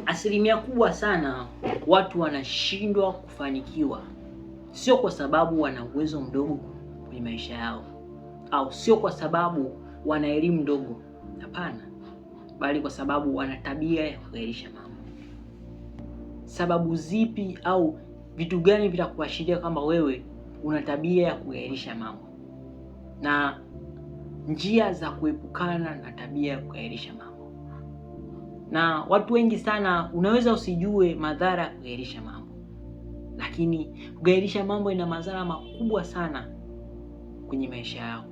Asilimia kubwa sana watu wanashindwa kufanikiwa, sio kwa sababu wana uwezo mdogo kwenye maisha yao, au sio kwa sababu wana elimu ndogo. Hapana, bali kwa sababu wana tabia ya kugairisha mambo. Sababu zipi au vitu gani vitakuashiria kama wewe una tabia ya kugairisha mambo, na njia za kuepukana na tabia ya kugairisha mambo? Na watu wengi sana, unaweza usijue madhara ya kugairisha mambo, lakini kugairisha mambo ina madhara makubwa sana kwenye maisha yako,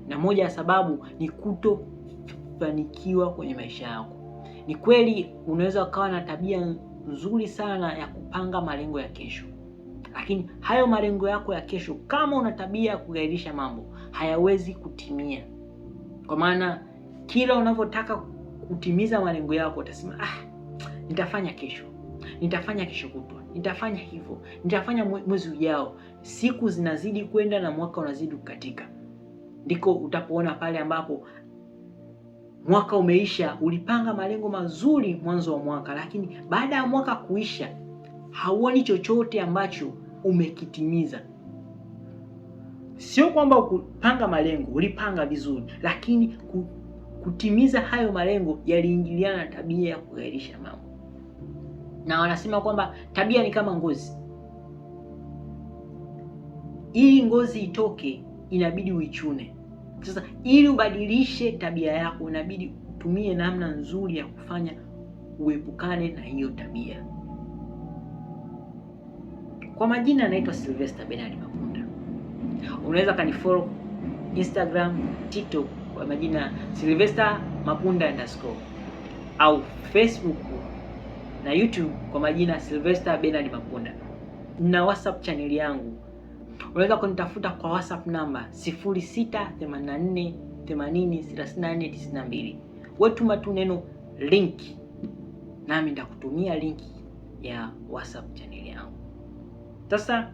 na moja ya sababu ni kutofanikiwa kwenye maisha yako. Ni kweli unaweza ukawa na tabia nzuri sana ya kupanga malengo ya kesho, lakini hayo malengo yako ya kesho, kama una tabia ya kugairisha mambo, hayawezi kutimia. Kwa maana kila unavyotaka kutimiza malengo yako utasema nitafanya kesho, nitafanya kesho kutwa, nitafanya hivyo, nitafanya mwezi ujao. Siku zinazidi kwenda na mwaka unazidi kukatika. Ndiko utapoona pale ambapo mwaka umeisha, ulipanga malengo mazuri mwanzo wa mwaka, lakini baada ya mwaka kuisha hauoni chochote ambacho umekitimiza. Sio kwamba ukupanga malengo, ulipanga vizuri, lakini kutimiza hayo malengo yaliingiliana na tabia ya kugairisha mambo. Na wanasema kwamba tabia ni kama ngozi. Ili ngozi itoke inabidi uichune. Sasa ili ubadilishe tabia yako inabidi utumie namna nzuri ya kufanya uepukane na hiyo tabia. Kwa majina anaitwa Sylvester Bernard Mapunda. Unaweza kanifollow Instagram, TikTok kwa majina Sylvester Mapunda _ au Facebook na YouTube kwa majina Sylvester Bernard Mapunda. Na WhatsApp channel yangu, unaweza kunitafuta kwa WhatsApp namba 0684803492. Wewe tuma tu neno link, nami nitakutumia link ya WhatsApp channel yangu. Sasa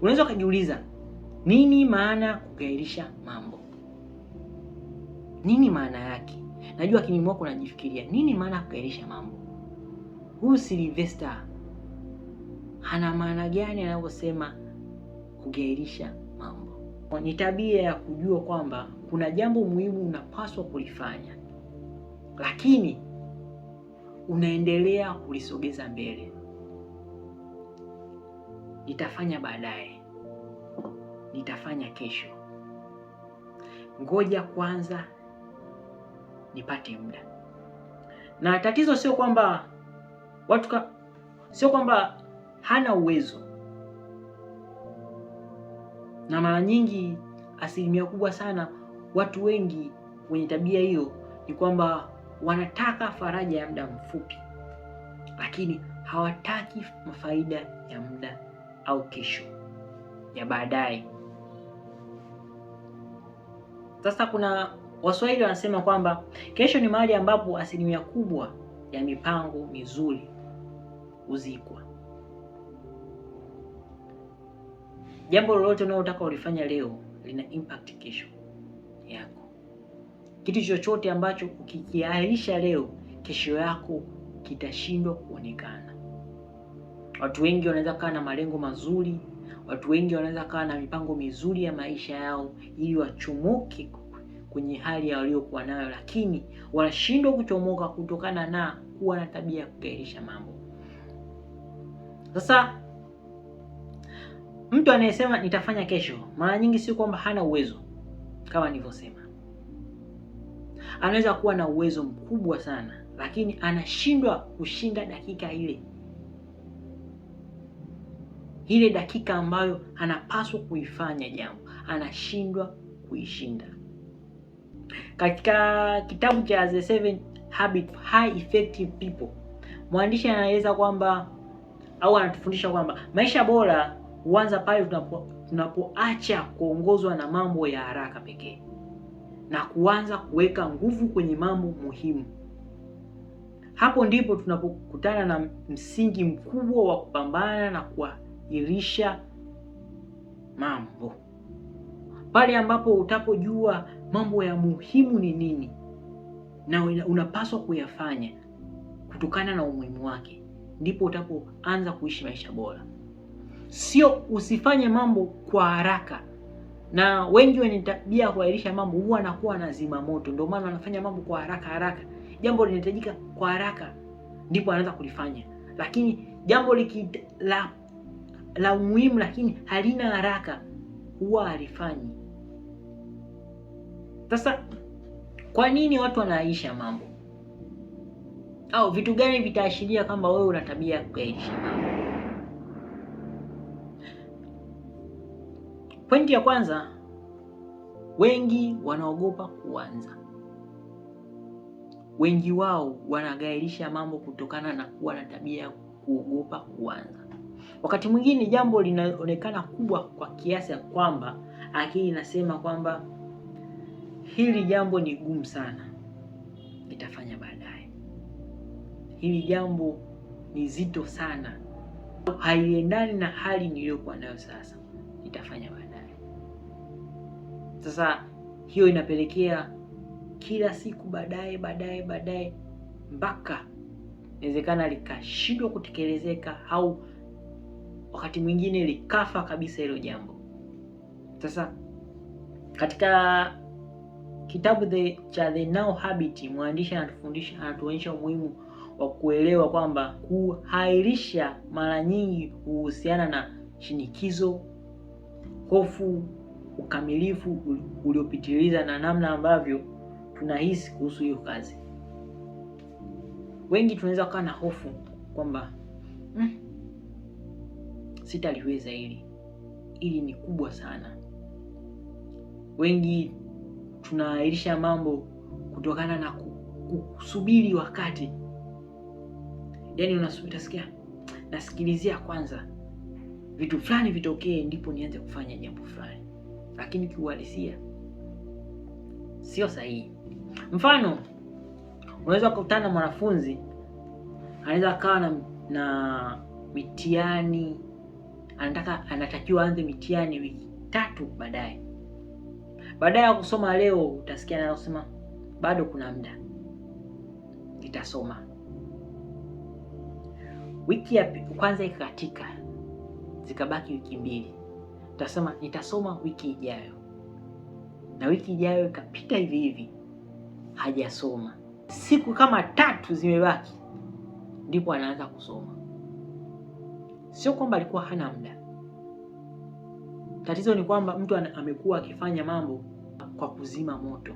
unaweza kujiuliza, nini maana kugairisha mambo? Nini maana yake? Najua akilini mwako unajifikiria, nini maana kugairisha mambo? Huyu Sylvester hana maana gani anaposema kugairisha mambo? Ni tabia ya kujua kwamba kuna jambo muhimu unapaswa kulifanya, lakini unaendelea kulisogeza mbele. Nitafanya baadaye, nitafanya kesho, ngoja kwanza nipate muda. Na tatizo sio kwamba sio kwamba hana uwezo, na mara nyingi asilimia kubwa sana watu wengi wenye tabia hiyo ni kwamba wanataka faraja ya muda mfupi, lakini hawataki mafaida ya muda au kesho ya baadaye. Sasa kuna Waswahili wanasema kwamba kesho ni mahali ambapo asilimia kubwa ya mipango mizuri huzikwa. Jambo lolote unalotaka ulifanya leo lina impact kesho yako. Kitu chochote ambacho ukikiahirisha leo, kesho yako kitashindwa kuonekana. Watu wengi wanaweza kaa na malengo mazuri, watu wengi wanaweza kaa na mipango mizuri ya maisha yao ili wachomoke kwenye hali ya waliokuwa nayo, lakini wanashindwa kuchomoka kutokana na kuwa na tabia ya kugairisha mambo. Sasa mtu anayesema nitafanya kesho, mara nyingi sio kwamba hana uwezo. Kama nilivyosema, anaweza kuwa na uwezo mkubwa sana, lakini anashindwa kushinda dakika ile dakika ambayo anapaswa kuifanya jambo, anashindwa kuishinda. Katika kitabu cha The 7 Habits of High Effective People, mwandishi anaeleza kwamba, au anatufundisha kwamba maisha bora huanza pale tunapoacha kuongozwa na mambo ya haraka pekee na kuanza kuweka nguvu kwenye mambo muhimu. Hapo ndipo tunapokutana na msingi mkubwa wa kupambana na kuahirisha mambo. Pale ambapo utapojua mambo ya muhimu ni nini na unapaswa kuyafanya, kutokana na umuhimu wake, ndipo utapoanza kuishi maisha bora. Sio usifanye mambo kwa haraka. Na wengi wenye tabia ya kuahirisha mambo huwa anakuwa na zima moto, ndio maana anafanya mambo kwa haraka. Jambo linahitajika kwa haraka ndipo anaanza kulifanya, lakini jambo la umuhimu lakini halina haraka huwa halifanyi. Sasa kwa nini watu wanaahirisha mambo? Au vitu gani vitaashiria kwamba wewe una tabia ya kuahirisha mambo? Pointi ya kwanza, wengi wanaogopa kuanza. Wengi wao wanagairisha mambo kutokana na kuwa na tabia ya kuogopa kuanza. Wakati mwingine jambo linaonekana kubwa kwa kiasi ya kwamba akili inasema kwamba hili jambo ni gumu sana, nitafanya baadaye. Hili jambo ni zito sana, haiendani na hali niliyokuwa nayo sasa, nitafanya baadaye. Sasa hiyo inapelekea kila siku baadaye mpaka inawezekana likashindwa kutekelezeka, au wakati mwingine likafa kabisa hilo jambo. Sasa katika kitabu cha The Now Habit, mwandishi anatuonyesha umuhimu wa kuelewa kwamba kuahirisha mara nyingi huhusiana na shinikizo, hofu, ukamilifu uliopitiliza na namna ambavyo tunahisi kuhusu hiyo kazi. Wengi tunaweza kuwa na hofu kwamba sitaliweza hili ni kubwa sana. Wengi tunaahirisha mambo kutokana na kusubiri wakati. Yaani utasikia nasikilizia kwanza vitu fulani vitokee ndipo nianze kufanya jambo fulani, lakini kiuhalisia sio sahihi. Mfano, unaweza kukutana na mwanafunzi anaweza akawa na mitihani, anatakiwa aanze mitihani wiki 3 baadaye. Baada ya kusoma leo, utasikia anasema bado kuna muda, nitasoma. Wiki ya kwanza ikakatika, zikabaki wiki 2, utasema nitasoma wiki ijayo. Na wiki ijayo ikapita hivi hajasoma. Siku kama 3 zimebaki, ndipo anaanza kusoma. Sio kwamba alikuwa hana muda. Tatizo ni kwamba mtu amekuwa akifanya mambo kwa kuzima moto.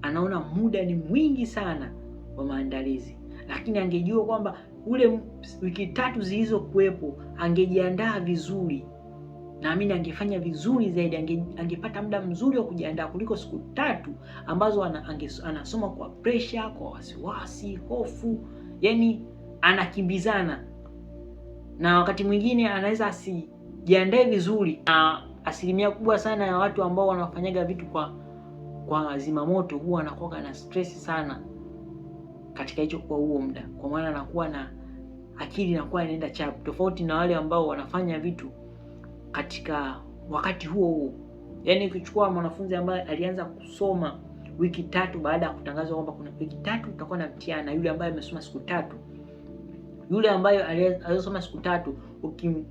Anaona muda ni mwingi sana wa maandalizi, lakini angejua kwamba ule wiki 3 zilizokuwepo angejiandaa vizuri, naamini angefanya vizuri zaidi, angepata muda mzuri wa kujiandaa kuliko siku 3 ambazo anasoma kwa pressure, kwa wasiwasi, hofu, yani anakimbizana. Na wakati mwingine anaweza asijiandae vizuri. Na asilimia kubwa sana ya watu ambao wanafanyaga vitu kwa zima moto huwa anakuwa na stress sana katika hicho kwa huo muda, kwa maana anakuwa na akili inakuwa inaenda chap, tofauti na wale ambao wanafanya vitu katika wakati huo. Yaani ukichukua mwanafunzi ambaye alianza kusoma wiki 3 baada ya kutangazwa kwamba kuna wiki 3 utakuwa na mtihani, na yule ambaye amesoma siku 3, yule ambaye aliyesoma siku 3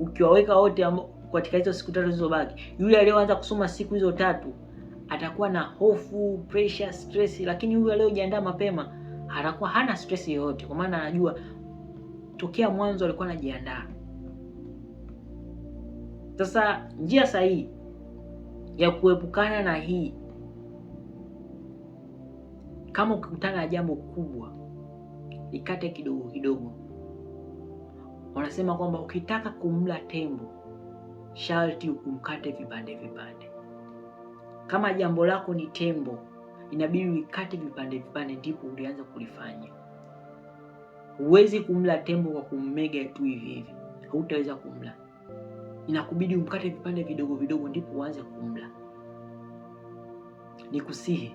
ukiwaweka wote katika hizo siku 3 zilizobaki, yule aliyeanza kusoma siku hizo 3 atakuwa na hofu, pressure, stress, lakini yule aliyojiandaa mapema atakuwa hana stress yoyote, kwa maana anajua tokea mwanzo alikuwa anajiandaa. Sasa njia sahihi ya kuepukana na hii, kama ukikutana na jambo kubwa, ikate kidogo kidogo. Wanasema kwamba ukitaka kumla tembo sharti umkate vipande. Kama jambo lako ni tembo, inabidi uikate vipande ndipo ulianza kulifanya. Huwezi kumla tembo kwa kummega tu hivi, hautaweza kumla. Inakubidi umkate vipande vidogo ndipo uanze kumla. Nikusihi,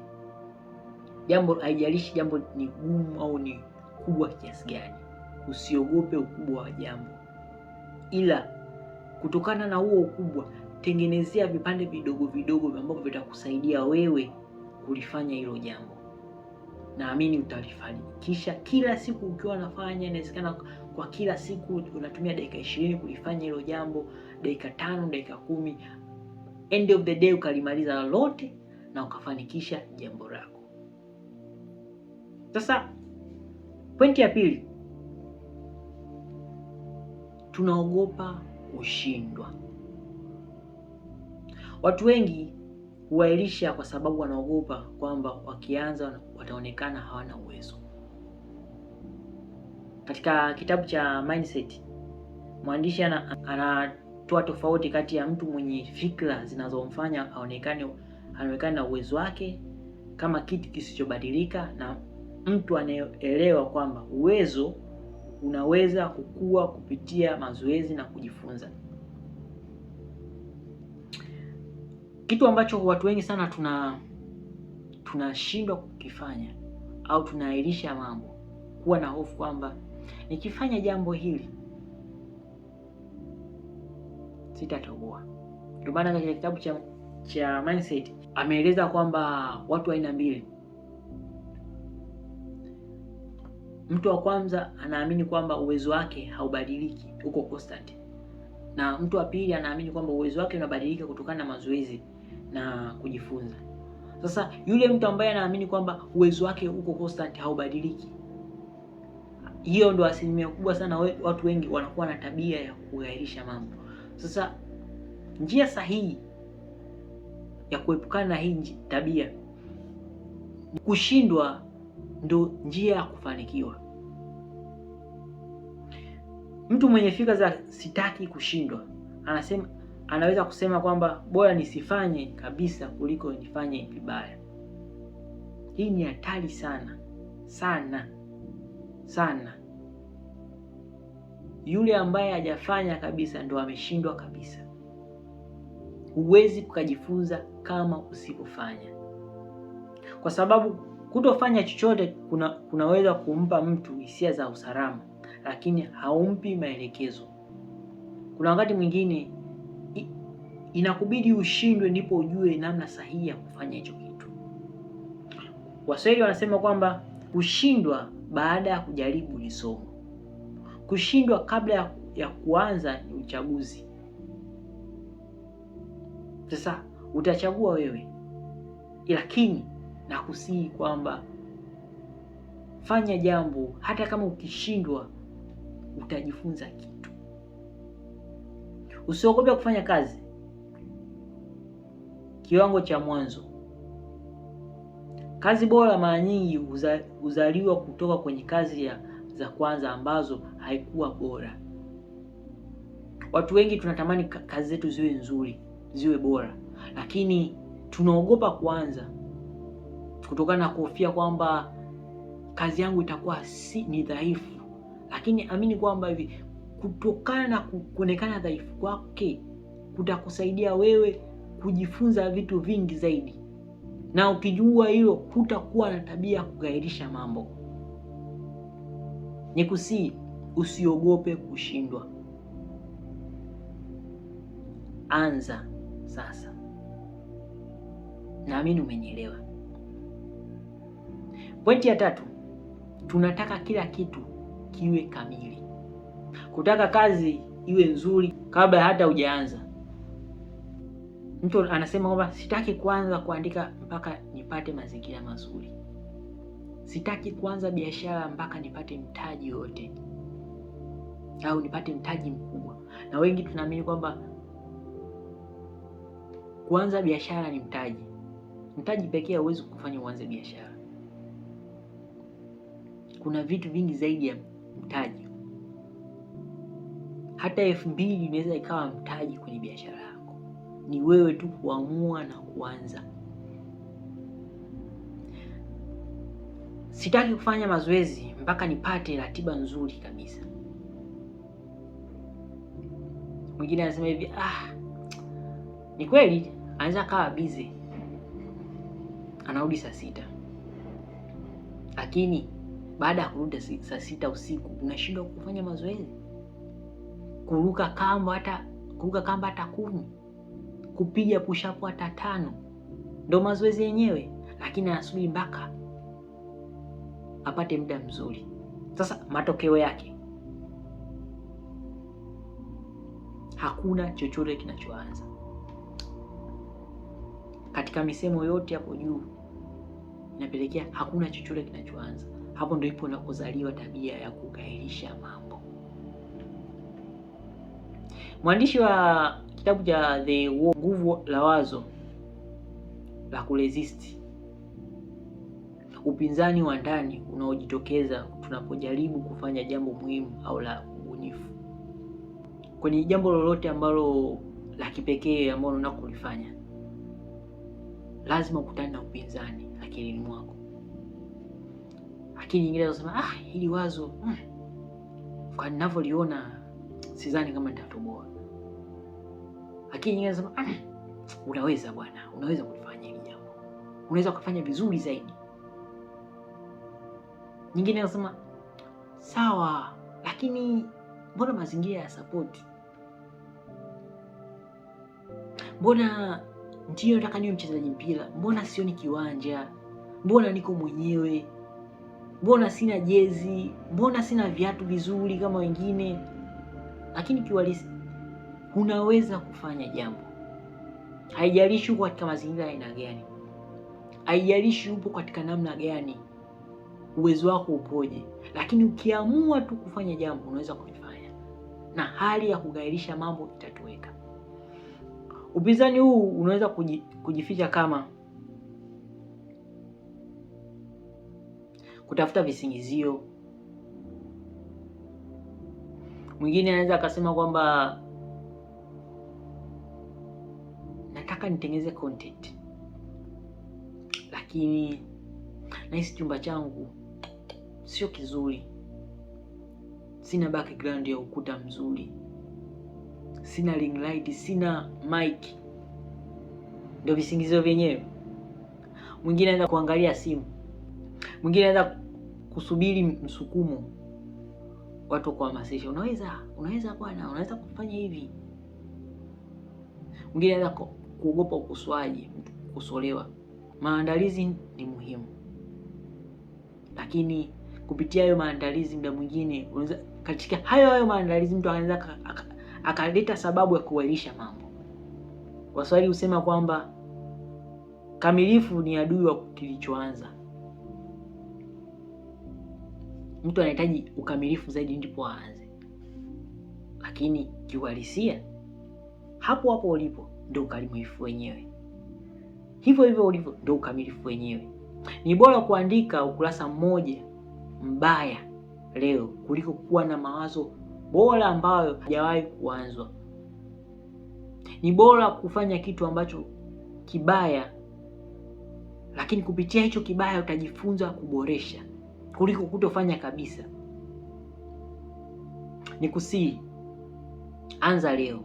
jambo haijalishi jambo ni gumu au ni kubwa kiasi gani, usiogope ukubwa wa jambo, ila kutokana na huo ukubwa tengenezea vipande vidogo ambavyo vitakusaidia wewe kulifanya hilo jambo. naamini utalifanikisha. Kila siku ukiwa unafanya, inawezekana kwa kila siku unatumia dakika 20 kulifanya hilo jambo, dakika 5, dakika 10, end of the day ukalimaliza lote na ukafanikisha jambo lako. Sasa pointi ya pili, tunaogopa kushindwa. Watu wengi huahirisha kwa sababu wanaogopa kwamba wakianza wataonekana hawana uwezo. Katika kitabu cha Mindset, mwandishi anatoa tofauti kati ya mtu mwenye fikra zinazomfanya aonekane na uwezo wake kama kitu kisichobadilika, na mtu anayeelewa kwamba uwezo unaweza kukua kupitia mazoezi na kujifunza. Kitu ambacho watu wengi sana tunashindwa kukifanya au tunaahirisha mambo, kuwa na hofu kwamba nikifanya jambo hili sitatoboa. Ndio maana katika kitabu cha Mindset ameeleza kwamba watu wa aina mbili. Mtu wa kwanza anaamini kwamba uwezo wake haubadiliki, uko constant. Na mtu wa pili anaamini kwamba uwezo wake unabadilika kutokana na mazoezi na kujifunza. Sasa yule mtu ambaye anaamini kwamba uwezo wake uko constant, haubadiliki, hiyo ndo asilimia kubwa sana watu wengi wanakuwa na tabia ya kuahirisha mambo. Sasa njia sahihi ya kuepukana na hii tabia, kushindwa ndo njia ya kufanikiwa. Mtu mwenye fikra za sitaki kushindwa anaweza kusema kwamba bora nisifanye kabisa kuliko nifanye vibaya. Hii ni hatari sana sana sana. Yule ambaye hajafanya kabisa ndo ameshindwa kabisa. Huwezi kujifunza kama usipofanya, kwa sababu kutofanya chochote kunaweza kumpa mtu hisia za usalama, lakini haumpi maelekezo. Kuna wakati mwingine inakubidi ushindwe ndipo ujue namna sahihi ya kufanya hicho kitu. Waswahili wanasema kwamba kushindwa baada ya kujaribu ni somo. Kushindwa kabla ya kuanza ni uchaguzi. Sasa utachagua wewe, lakini nakusihi kwamba fanya jambo, hata kama ukishindwa utajifunza kitu. Usiogope kufanya kazi. Kiwango cha mwanzo. Kazi bora mara nyingi huzaliwa kutoka kwenye kazi za kwanza ambazo haikuwa bora. Watu wengi tunatamani kazi zetu ziwe nzuri, ziwe bora, lakini tunaogopa kuanza kutokana na kuhofia kwamba kazi yangu itakuwa ni dhaifu. Lakini amini kwamba hivi kutokana na kuonekana dhaifu kwake kutakusaidia wewe kujifunza vitu vingi zaidi, na ukijua hilo hutakuwa na tabia ya kugairisha mambo. Nikusii, usiogope kushindwa. Anza sasa. Naamini umenielewa. Pointi ya tatu, tunataka kila kitu kiwe kamili. Kutaka kazi iwe nzuri kabla hata hujaanza. Mtu anasema kwamba sitaki kuanza kuandika mpaka nipate mazingira mazuri. Sitaki kuanza biashara mpaka nipate mtaji wote, au nipate mtaji mkubwa. Na wengi tunaamini kwamba kuanza biashara ni mtaji. Mtaji pekee hauwezi kufanya uanze biashara. Kuna vitu vingi zaidi ya mtaji. Hata 2000 inaweza ikawa mtaji kwenye biashara yako. Ni wewe tu kuamua na kuanza. Sitaki kufanya mazoezi mpaka nipate ratiba nzuri kabisa. Mwingine anasema hivi, ni kweli anaweza kawa busy, anarudi saa 6, lakini baada ya kurudi saa 6 usiku unashindwa kufanya mazoezi, kuruka kamba hata 10, kupiga push up hata 5, ndo mazoezi yenyewe. Lakini anasubiri mpaka apate muda mzuri. Sasa matokeo yake hakuna chochote kinachoanza. Katika misemo yote hapo juu inapelekea hakuna chochote kinachoanza. Hapo ndipo inapozaliwa tabia ya kugairisha mambo. Mwandishi wa kitabu cha The Nguvu la Wazo la Kuresist, upinzani wa ndani unaojitokeza tunapojaribu kufanya jambo muhimu au la ubunifu. Kwenye jambo lolote ambalo la kipekee ambalo unataka kulifanya, lazima ukutane na upinzani akilini mwako. Akili nyingine inasema hili wazo kwa ninavyoliona sidhani kama nitatoboa. Akili nyingine inasema unaweza bwana, unaweza kulifanya hili jambo, unaweza kufanya vizuri zaidi. Nyingine inasema sawa, lakini mbona mazingira ya support? Mbona ndio nataka niwe mchezaji mpira, mbona sioni kiwanja? Mbona niko mwenyewe? Mbona sina jezi? Mbona sina viatu vizuri kama wengine? Lakini kiuhalisi unaweza kufanya jambo. Haijalishi uko katika mazingira ya aina gani, haijalishi upo katika namna gani, uwezo wako upoje, lakini ukiamua tu kufanya jambo unaweza kulifanya, na hali ya kugairisha mambo itatoweka. Upinzani huu unaweza kujificha kama kutafuta visingizio. Mwingine anaweza akasema kwamba nataka nitengeneze content, lakini nahisi chumba changu sio kizuri, sina background ya ukuta mzuri, sina ring light, sina mic. Ndio visingizio vyenyewe. Mwingine anaweza kuangalia simu, mwingine anaweza kusubiri msukumo, watu kuhamasisha, unaweza bwana, unaweza kufanya hivi. Mwingine anaweza kuogopa ukosoaji, kukosolewa. Maandalizi ni muhimu, lakini kupitia hayo maandalizi muda mwingine unaweza, katika hayo maandalizi mtu anaweza akaleta sababu ya kuahirisha mambo. Waswahili husema kwamba kamilifu ni adui wa kilichoanza. Mtu anahitaji ukamilifu zaidi ndipo aanze, lakini kiuhalisia hapo hapo ulipo ndio ukamilifu wenyewe. Hivyo hivyo ulivyo ndio ukamilifu wenyewe. Ni bora kuandika ukurasa mmoja mbaya leo kuliko kuwa na mawazo bora ambayo hajawahi kuanzwa. Ni bora kufanya kitu ambacho kibaya, lakini kupitia hicho kibaya utajifunza kuboresha, kuliko kutofanya kabisa. Nikusii, anza leo.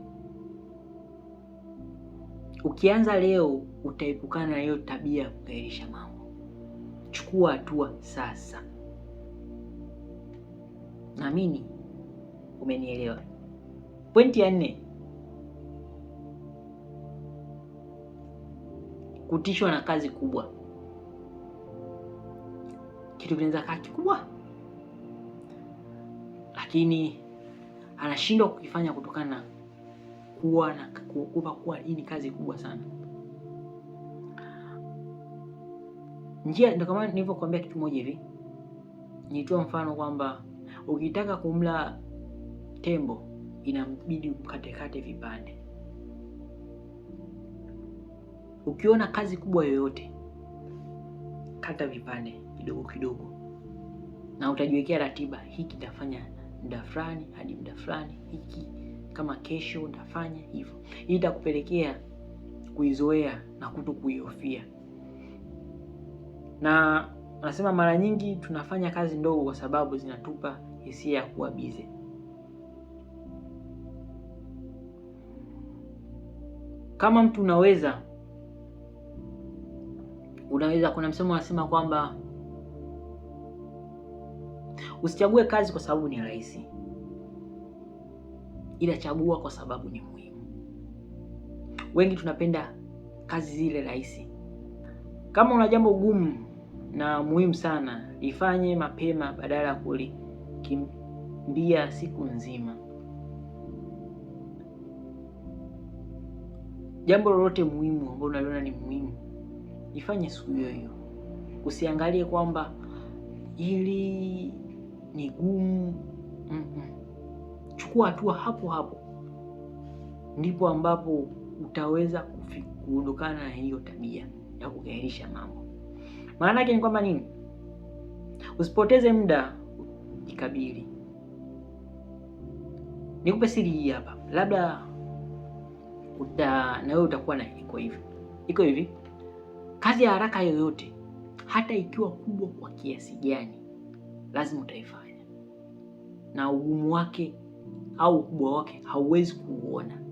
Ukianza leo utaepukana na hiyo tabia ya kugairisha mambo. Chukua hatua sasa. Naamini umenielewa. Pointi ya 4, kutishwa na kazi kubwa. Kitu kinaweza kaa kikubwa, lakini anashindwa kukifanya kutokana na kuwa hii ni kazi kubwa sana. Njia ndio kama nilivyokuambia kitu moja hivi. Nitoa mfano kwamba ukitaka kumla tembo inabidi ukate vipande. Ukiona kazi kubwa yoyote, kata vipande kidogo kidogo, na utajiwekea ratiba, hiki nitafanya muda fulani hadi muda fulani, hiki kama kesho nitafanya hivyo. Hii itakupelekea kuizoea na kutokuihofia. Na nasema mara nyingi tunafanya kazi ndogo kwa sababu zinatupa hisia ya kuwa busy. Kama mtu unaweza, kuna msemo unasema kwamba usichague kazi kwa sababu ni rahisi, ila chagua kwa sababu ni muhimu. Wengi tunapenda kazi zile rahisi. Kama una jambo gumu na muhimu sana Lifanye mapema badala ya kulikimbia siku nzima. Jambo lolote muhimu ambalo unaliona ni muhimu, ifanye siku hiyo hiyo. Usiangalie kwamba hili ni gumu. Chukua hatua hapo hapo, ndipo ambapo utaweza kuondokana na hiyo tabia ya kugairisha mambo. Maana yake ni kwamba nini? Usipoteze muda, jikabili. Nikupe siri hii hapa, labda na wewe utakuwa na iko hivi. Kazi ya haraka yoyote, hata ikiwa kubwa kwa kiasi gani, lazima utaifanya, na ugumu wake au ukubwa wake hauwezi kuuona.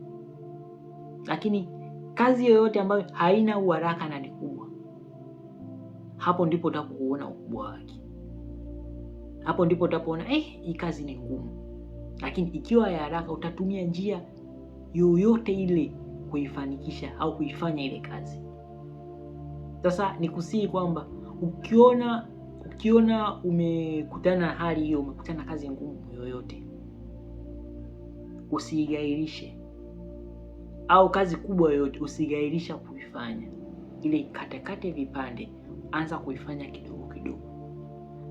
Lakini kazi yoyote ambayo haina uharaka na ni kubwa, hapo ndipo utapoona ukubwa wake. Hapo ndipo utapoona hii kazi ni ngumu. Lakini ikiwa ya haraka, utatumia njia yoyote ile kuifanikisha au kuifanya ile kazi. Sasa nikusihi kwamba ukiona umekutana na hali hiyo, umekutana na kazi ngumu yoyote, usigairishe, au kazi kubwa yoyote usigairisha kuifanya. Ile katekate vipande, anza kuifanya kidogo kidogo,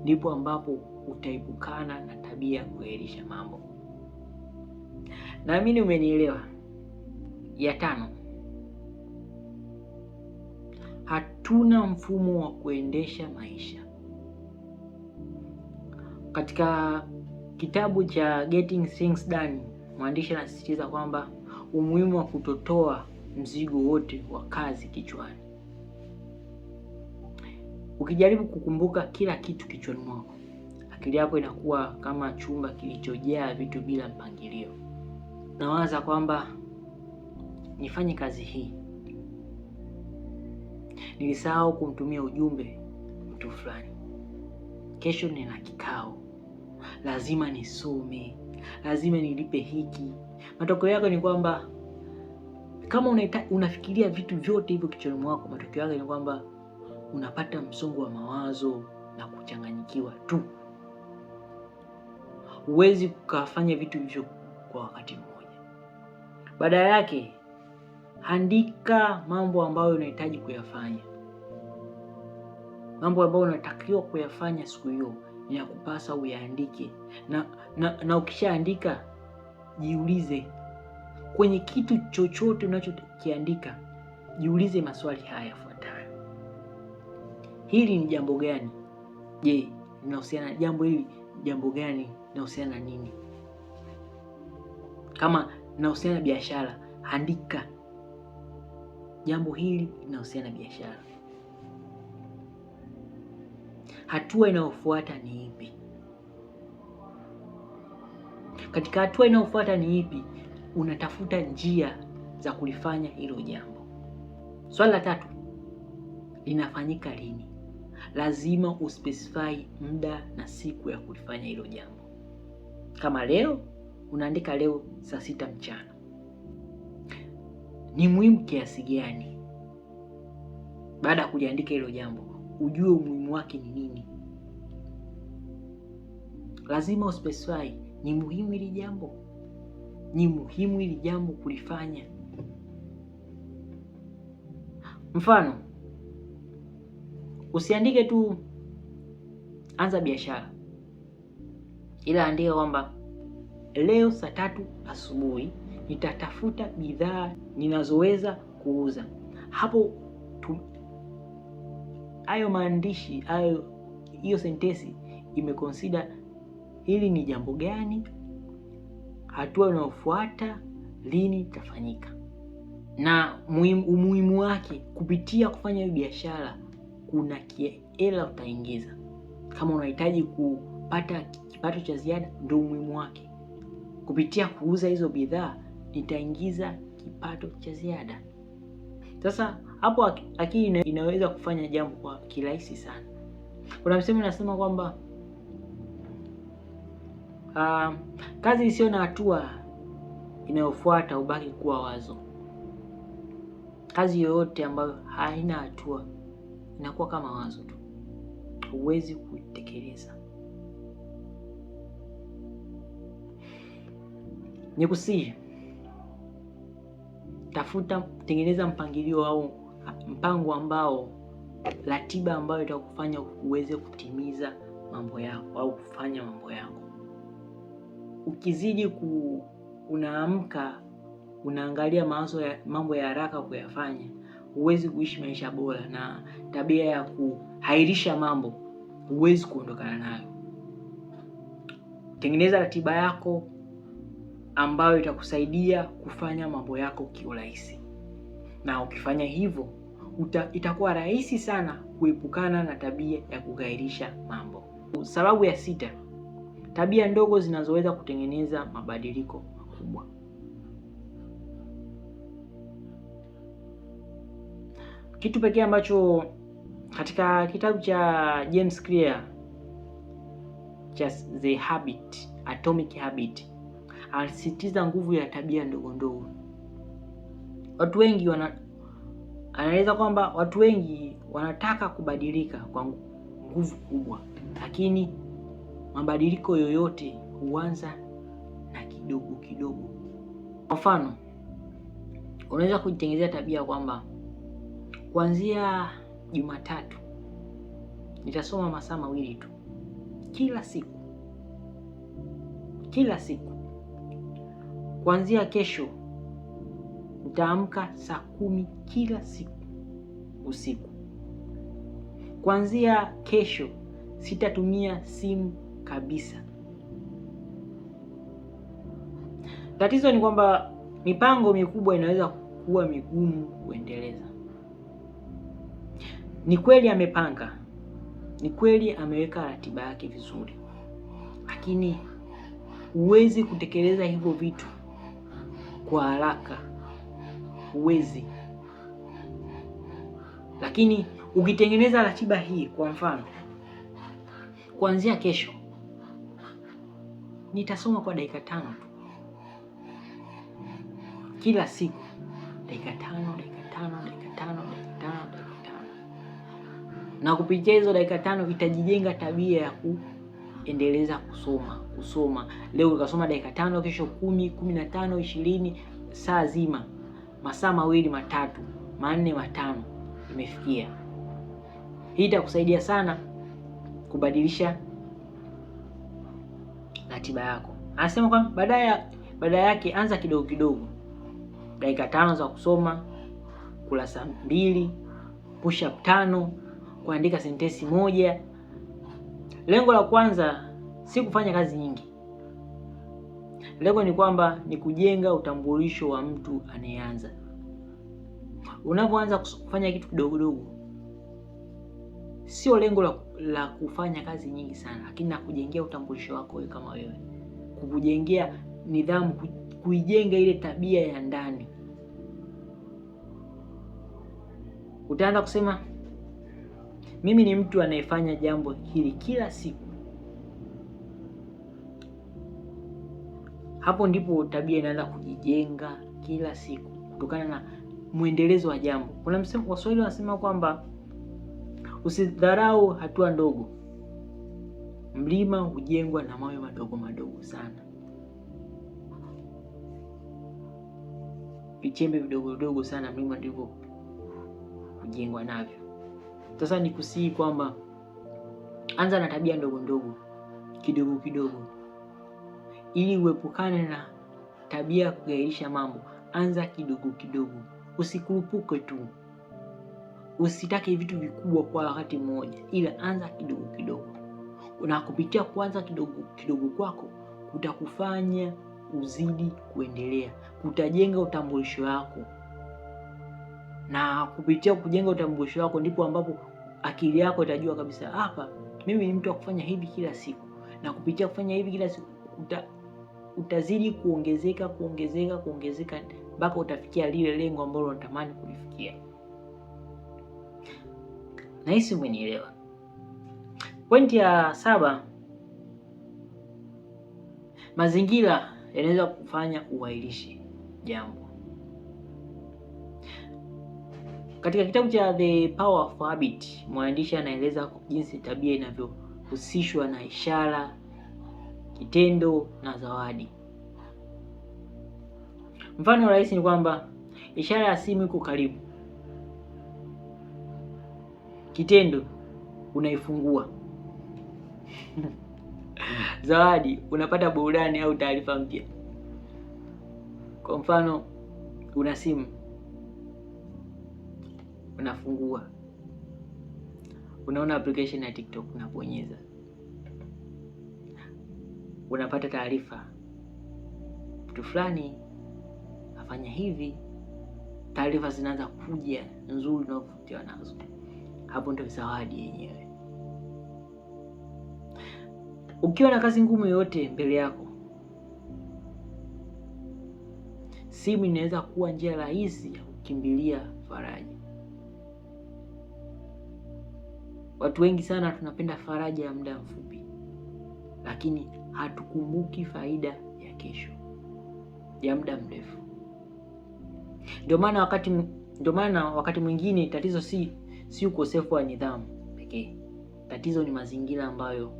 ndipo ambapo utaepukana na tabia ya kugairisha mambo. Naamini umenielewa. Ya 5, hatuna mfumo wa kuendesha maisha. Katika kitabu cha Getting Things Done, mwandishi anasisitiza kwamba umuhimu wa kutotoa mzigo wote wa kazi kichwani. Ukijaribu kukumbuka kila kitu kichwani mwako, akili yako inakuwa kama chumba kilichojaa vitu bila mpangilio. Nawaza kwamba nifanye kazi hii, nilisahau kumtumia ujumbe mtu fulani, kesho nina kikao, lazima nisome, lazima nilipe hiki. Matokeo yake ni kwamba kama unafikiria vitu vyote hivyo kichwani mwako, matokeo yake ni kwamba unapata msongo wa mawazo na kuchanganyikiwa tu. Huwezi kufanya vitu hivyo kwa wakati mmoja. Badala yake, andika mambo ambayo unahitaji kuyafanya. Mambo ambayo unatakiwa kuyafanya siku hiyo ni yakupasa uyaandike. Na ukishaandika, jiulize kwenye kitu chochote unachokiandika, jiulize maswali haya yafuatayo. Hili ni jambo gani? Je, linahusiana na jambo hili? Jambo gani linahusiana na nini? Kama linahusiana na biashara, andika jambo hili linahusiana na biashara. Hatua inayofuata ni ipi? Katika hatua inayofuata ni ipi? Unatafuta njia za kulifanya hilo jambo. Swali la 3, linafanyika lini? Lazima uspecify muda na siku ya kulifanya hilo jambo. Kama leo, unaandika leo saa 6 mchana. Ni muhimu kiasi gani? Baada ya kuliandika hilo jambo, ujue umuhimu wake ni nini. Lazima uspecify, ni muhimu hili jambo, ni muhimu hili jambo kulifanya. Mfano, usiandike tu anza biashara, ila andika kwamba leo saa 3 asubuhi nitatafuta bidhaa ninazoweza kuuza. Hapo hayo maandishi, hiyo sentensi imeconsider hili ni jambo gani, hatua inayofuata, lini itafanyika, na umuhimu wake. Kupitia kufanya hiyo biashara kuna hela utaingiza. Kama unahitaji kupata kipato cha ziada, ndio umuhimu wake. Kupitia kuuza hizo bidhaa nitaingiza kipato cha ziada. Sasa hapo akili inaweza kufanya jambo kwa kirahisi sana. Kuna msemo unasema kwamba kazi isiyo na hatua inayofuata ubaki kuwa wazo. Kazi yoyote ambayo haina hatua inakuwa kama wazo tu. huwezi kuitekeleza. Nikusihi, tengeneza mpangilio au mpango ambao, ratiba ambayo itakufanya uweze kutimiza mambo yako au kufanya mambo yako. Ukizidi unaamka unaangalia mambo ya haraka kuyafanya, huwezi kuishi maisha bora, na tabia ya kuhairisha mambo huwezi kuondokana nayo. Tengeneza ratiba yako ambayo itakusaidia kufanya mambo yako kiurahisi, na ukifanya hivyo itakuwa rahisi sana kuepukana na tabia ya kughairisha mambo. Sababu ya 6, tabia ndogo zinazoweza kutengeneza mabadiliko makubwa. Kitu pekee ambacho katika kitabu cha James Clear cha The Atomic Habit alisisitiza nguvu ya tabia ndogo ndogo. Anaeleza kwamba watu wengi wanataka kubadilika kwa nguvu kubwa, lakini mabadiliko yoyote huanza na kidogo kidogo. Kwa mfano, unaweza kujitengenezea tabia kwamba kuanzia Jumatatu nitasoma masaa 2 tu kila siku. Kuanzia kesho nitaamka saa 10 kila siku usiku. Kuanzia kesho sitatumia simu kabisa. Tatizo ni kwamba mipango mikubwa inaweza kuwa migumu kuendeleza. Ni kweli amepanga, ni kweli ameweka ratiba yake vizuri, lakini huwezi kutekeleza hivyo vitu kwa haraka, huwezi. Lakini ukitengeneza ratiba hii, kwa mfano, kuanzia kesho nitasoma kwa dakika 5 tu kila siku, dakika 5, na kupitia hizo dakika 5 itajijenga tabia ya kuendeleza kusoma. Leo ukasoma dakika 5, kesho 10, 15, 20, saa zima, masaa 2, 3, 4, 5 imefikia. Hii itakusaidia sana kubadilisha ratiba yako. Anasema kwamba baada yake anza kidogo kidogo, dakika 5 za kusoma, kurasa 2, push up 5, kuandika sentensi 1. Lengo la kwanza si kufanya kazi nyingi. Lengo ni kwamba ni kujenga utambulisho wa mtu anayeanza. Unapoanza kufanya kitu kidogo kidogo, sio lengo la kufanya kazi nyingi sana, lakini na kujengea utambulisho wako wewe kama wewe, kukujengea nidhamu, kuijenga ile tabia ya ndani. Utaanza kusema mimi ni mtu anayefanya jambo hili kila siku. Hapo ndipo tabia inaanza kujijenga kila siku kutokana na mwendelezo wa jambo. Kuna msemo Waswahili wanasema kwamba usidharau hatua ndogo, mlima hujengwa na mawe madogo madogo sana. Vichembe vidogo vidogo sana mlima ndivyo hujengwa navyo. Sasa nikusihi kwamba anza na tabia ndogo ndogo, kidogo kidogo, ili uepukane na tabia ya kughairisha mambo. Anza kidogo kidogo, usikurupuke tu, usitake vitu vikubwa kwa wakati mmoja, ila anza kidogo kidogo. Na kupitia kuanza kidogo kidogo kwako kutakufanya uzidi kuendelea, kutajenga utambulisho wako, na kupitia kujenga utambulisho wako ndipo ambapo akili yako itajua kabisa, hapa mimi ni mtu wa kufanya hivi kila siku. Na kupitia kufanya hivi kila siku utazidi kuongezeka mpaka utafikia lile lengo ambalo unatamani kulifikia. Nahisi umenielewa. Pointi ya 7, mazingira yanaweza kufanya uahirishe jambo. Katika kitabu cha The Power of Habit, mwandishi anaeleza jinsi tabia inavyohusishwa na ishara, kitendo na zawadi. Mfano rahisi ni kwamba ishara ya simu iko karibu, kitendo unaifungua zawadi unapata burudani au taarifa mpya. Kwa mfano, una simu, unafungua, unaona application ya TikTok, unabonyeza, unapata taarifa, mtu fulani afanya hivi, taarifa zinaanza kuja nzuri na kuvutiwa nazo. Hapo ndio zawadi yenyewe. Ukiwa na kazi ngumu yoyote mbele yako, simu inaweza kuwa njia rahisi ya kukimbilia faraja. Watu wengi sana tunapenda faraja ya muda mfupi, lakini hatukumbuki faida ya kesho, ya muda mrefu. Ndio maana wakati mwingine tatizo si ukosefu wa nidhamu pekee. Tatizo ni mazingira ambayo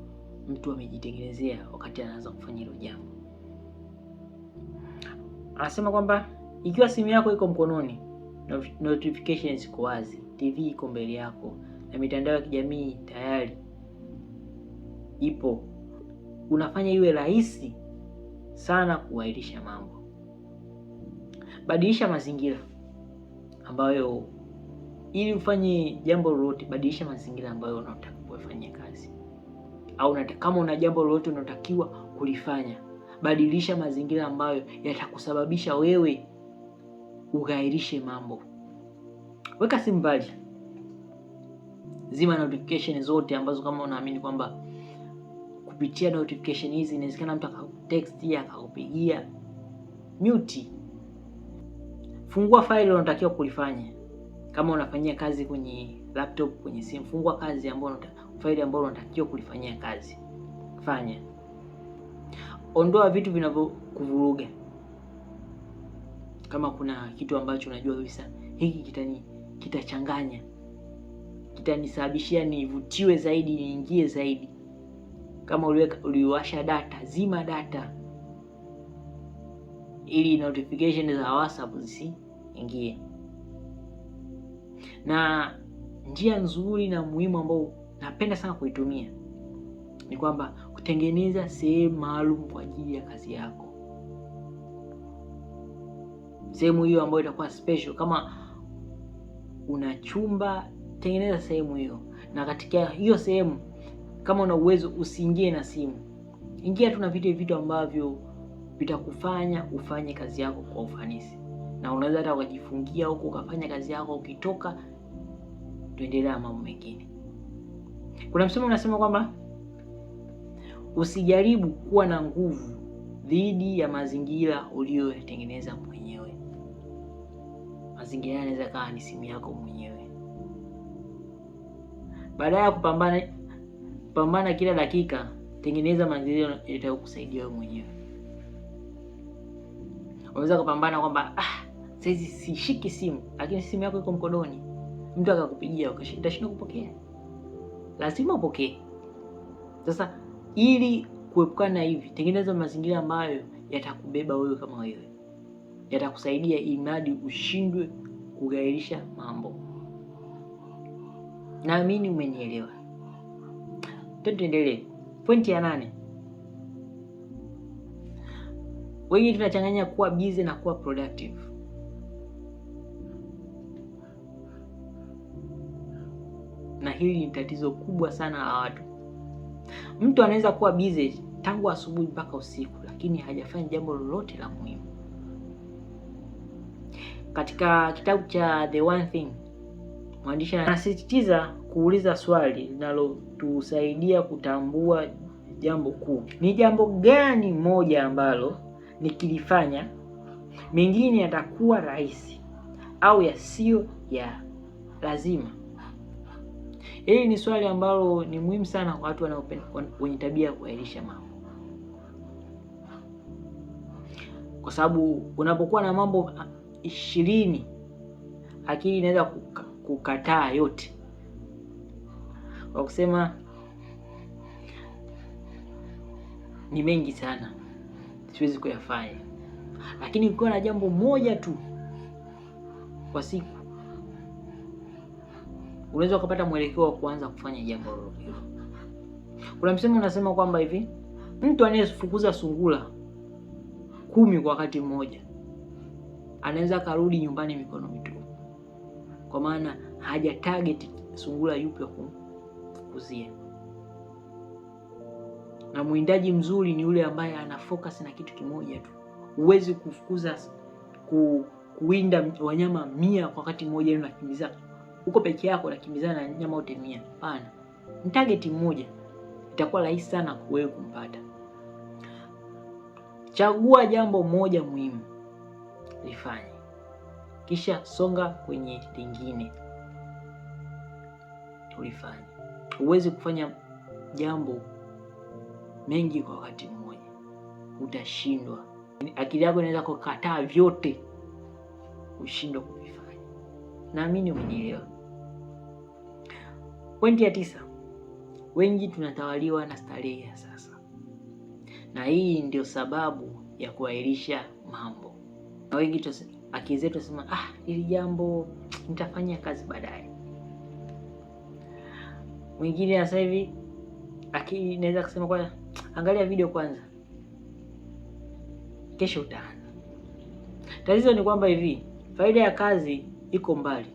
mtu amejitengenezea wakati anaanza kufanya hilo jambo. Anasema kwamba ikiwa simu yako iko mkononi, notifications iko wazi, TV iko mbele yako na mitandao ya kijamii tayari ipo, unafanya iwe rahisi sana kuahirisha mambo. Badilisha mazingira ambayo, ili ufanye jambo lolote, badilisha mazingira ambayo unataka kufanya kazi, au kama una jambo lolote unatakiwa kulifanya, badilisha mazingira ambayo yatakusababisha wewe ugairishe mambo. Weka simu mbali, zima notification zote ambazo kama unaamini kwamba kupitia notification hizi inawezekana mtu akakutext, akakupigia, mute. Fungua faili unatakiwa kulifanya. Kama unafanyia kazi kwenye laptop, kwenye simu, fungua faili ambayo unatakiwa kulifanyia kazi. Fanya. Ondoa vitu vinavyokuvuruga. Kama kuna kitu ambacho unajua kabisa hiki kitachanganya, kitanisababishia nivutiwe zaidi, niingie zaidi. Kama uliwasha data, zima data ili notification za WhatsApp zisiingie. Na njia nzuri na muhimu ambayo napenda sana kuitumia ni kwamba kutengeneza sehemu maalum kwa ajili ya kazi yako. Sehemu hiyo ambayo itakuwa special. Kama una chumba, tengeneza sehemu hiyo, na katika hiyo sehemu kama una uwezo usiingie na simu. Ingia tu na vitu ambavyo vitakufanya ufanye kazi yako kwa ufanisi. Na unaweza hata ukajifungia huko ukafanya kazi yako, ukitoka tuendelea mambo mengine. Kuna msemo unasema kwamba usijaribu kuwa na nguvu dhidi ya mazingira uliyotengeneza mwenyewe. Mazingira yanaweza kuwa ni simu yako mwenyewe. Baada ya kupambana kila dakika, tengeneza mazingira yatakusaidia wewe mwenyewe. Unaweza kupambana kwamba sasa sishiki simu, lakini simu yako iko mkononi. Mtu akakupigia ukashindwa kupokea. Lazima upokee. Sasa ili kuepukana na hivi, tengeneza mazingira ambayo yatakubeba wewe kama wewe. Yatakusaidia imadi ushindwe kugairisha mambo. Naamini umenielewa. Tuendelee. Pointi ya 8. Wengi tunachanganya kuwa busy na kuwa productive. Na hili ni tatizo kubwa sana la watu. Mtu anaweza kuwa busy tangu asubuhi mpaka usiku, lakini hajafanya jambo lolote la muhimu. Katika kitabu cha The One Thing, mwandishi anasisitiza kuuliza swali linalotusaidia kutambua jambo kuu. Ni jambo gani moja ambalo nikilifanya mengine yatakuwa rahisi au yasiyo ya lazima? Hili ni swali ambalo ni muhimu sana kwa watu wenye tabia ya kuahirisha mambo. Kwa sababu unapokuwa na mambo 20, akili inaweza kukataa yote, kwa kusema ni mengi sana, siwezi kuyafanya. Lakini ukiwa na jambo moja tu kwa siku, unaweza kupata mwelekeo wa kuanza kufanya jambo hilo. Kuna msemo unasema kwamba hivi, mtu anayefukuza sungura 10 kwa wakati mmoja anaweza karudi nyumbani mikono mitupu, kwa maana haja target sungura yupi wa kumfukuzia. Na mwindaji mzuri ni yule ambaye ana focus na kitu kimoja tu. Huwezi kufukuza kuwinda wanyama 100 kwa wakati mmoja, unakimbiza uko peke yako, unakimbizana na nyama wote 100. Hapana, ni target mmoja, itakuwa rahisi sana wewe kumpata. Chagua jambo moja muhimu lifanye, kisha songa kwenye lingine ulifanye. Huwezi kufanya jambo mengi kwa wakati mmoja, utashindwa. Akili yako inaweza kukataa vyote, ushindwe kuvifanya. Naamini umenielewa. Pointi ya 9, wengi tunatawaliwa na starehe ya sasa, na hii ndio sababu ya kuahirisha mambo. Na wengi akili zetu tunasema hili jambo nitafanya kazi baadaye. Mwingine sasa hivi akili inaweza kusema kwa angalia video kwanza, kesho utaanza. Tatizo ni kwamba hivi, faida ya kazi iko mbali,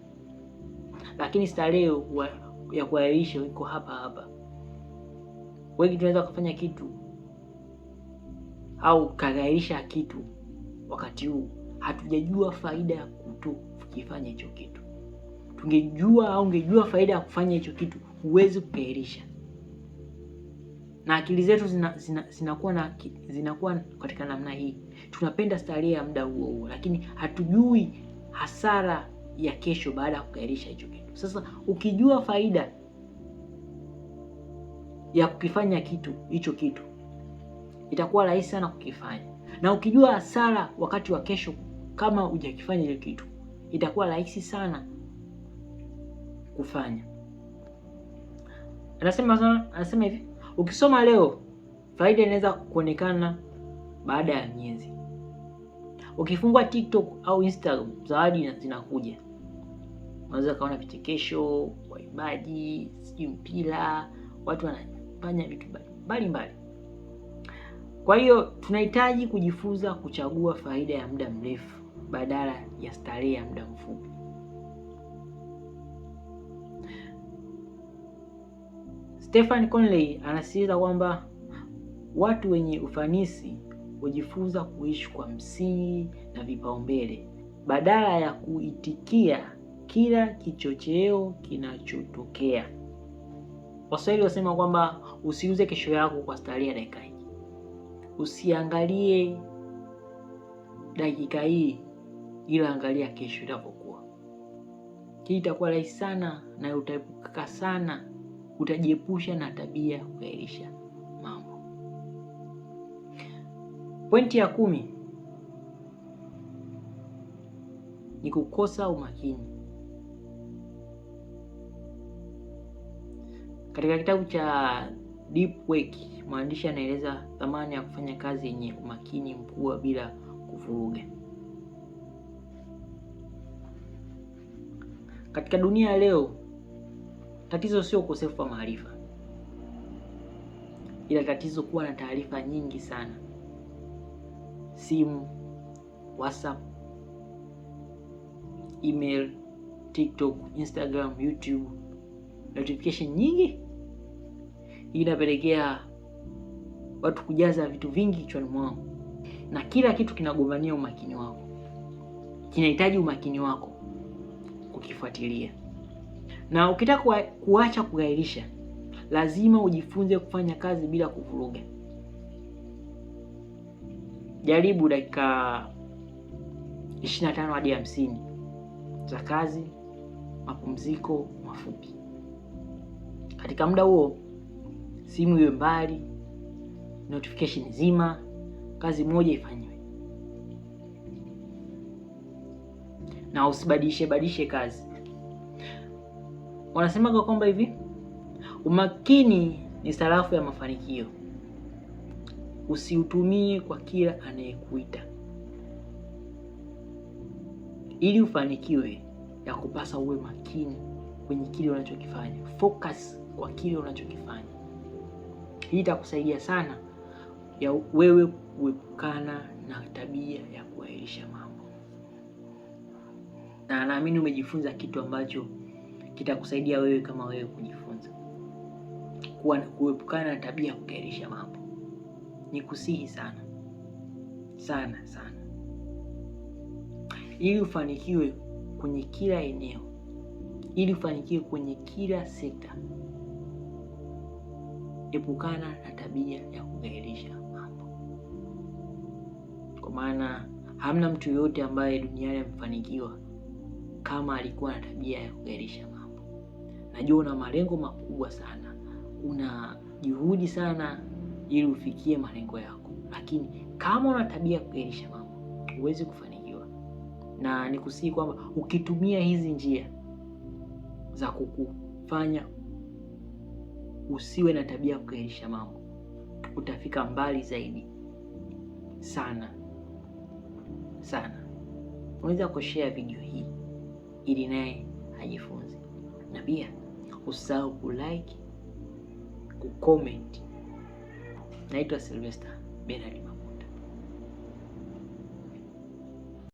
lakini starehe ya kuahirisha iko hapa hapa. Wengi tunaweza kufanya kitu au kagairisha kitu wakati huu, hatujajua faida ya kutokifanya hicho kitu. Tungejua au ungejua faida ya kufanya hicho kitu, huwezi kukairisha. Na akili zetu zinakuwa katika namna hii. Tunapenda starehe ya muda huo, lakini hatujui hasara ya kesho baada ya kukairisha hicho kitu. Sasa ukijua faida ya kukifanya hicho kitu, itakuwa rahisi sana kukifanya. Na ukijua hasara wakati wa kesho kama hujakifanya hicho kitu, itakuwa rahisi sana kufanya. Anasema hivi, ukisoma leo faida inaweza kuonekana baada ya miezi. Ukifungua TikTok au Instagram, zawadi zinakuja. Unaweza kaona vichekesho, waibaji, mpira, watu wanafanya vitu mbalimbali. Kwa hiyo tunahitaji kujifunza kuchagua faida ya muda mrefu badala ya starehe ya muda mfupi. Stephen Conley anasisitiza kwamba watu wenye ufanisi hujifunza kuishi kwa msingi na vipaumbele badala ya kuitikia kila kichocheo kinachotokea. Waswahili wasema kwamba usiuze kesho yako kwa starehe ya dakika hii. Usiangalie dakika hii, ila angalia kesho itapokuwa. Hii itakuwa rahisi sana na utaepuka sana, utajiepusha na tabia ya kuahirisha mambo. Pointi ya 10 ni kukosa umakini. Katika kitabu cha Deep Work, mwandishi anaeleza thamani ya kufanya kazi yenye umakini mkubwa bila kuvuruga. Katika dunia leo, tatizo sio ukosefu wa maarifa, ila tatizo kuwa na taarifa nyingi sana. Simu, WhatsApp, email, TikTok, Instagram, YouTube, notification nyingi. Hii inapelekea watu kujaza vitu vingi kichwani mwao, na kila kitu kinagombania umakini wako, kinahitaji umakini wako kukifuatilia. Na ukitaka kuacha kughairisha, lazima ujifunze kufanya kazi bila kuvuruga. Jaribu dakika 25 hadi 50 za kazi, mapumziko mafupi. Katika muda huo, simu iwe mbali, notification zima, kazi moja ifanywe. Na usibadilishe kazi. Wanasemaga kwamba hivi, umakini ni sarafu ya mafanikio. Usiutumie kwa kila anayekuita. Ili ufanikiwe, ya kupasa uwe makini kwenye kile unachokifanya. Focus kwa kile unachokifanya. Hii itakusaidia sana ya wewe kuepukana na tabia ya kuahirisha mambo. Na naamini umejifunza kitu ambacho kitakusaidia wewe kama wewe kujifunza kuepukana na tabia ya kuahirisha mambo. Nikusihi sana sana sana, ili ufanikiwe kwenye kila eneo, ili ufanikiwe kwenye kila sekta, epukana na tabia ya kuahirisha mambo. Kwa maana hamna mtu yoyote ambaye duniani amefanikiwa kama alikuwa na tabia ya kuahirisha mambo. Najua una malengo makubwa sana, una juhudi sana ili ufikie malengo yako, lakini kama una tabia ya kuahirisha mambo, huwezi kufanikiwa. Na nikusihi kwamba ukitumia hizi njia za kukufanya usiwe na tabia ya kuahirisha mambo, utafika mbali zaidi sana sana. Unaweza kushare video hii ili naye ajifunze, na pia usahau kulike, kucomment. Naitwa Sylvester Bernard.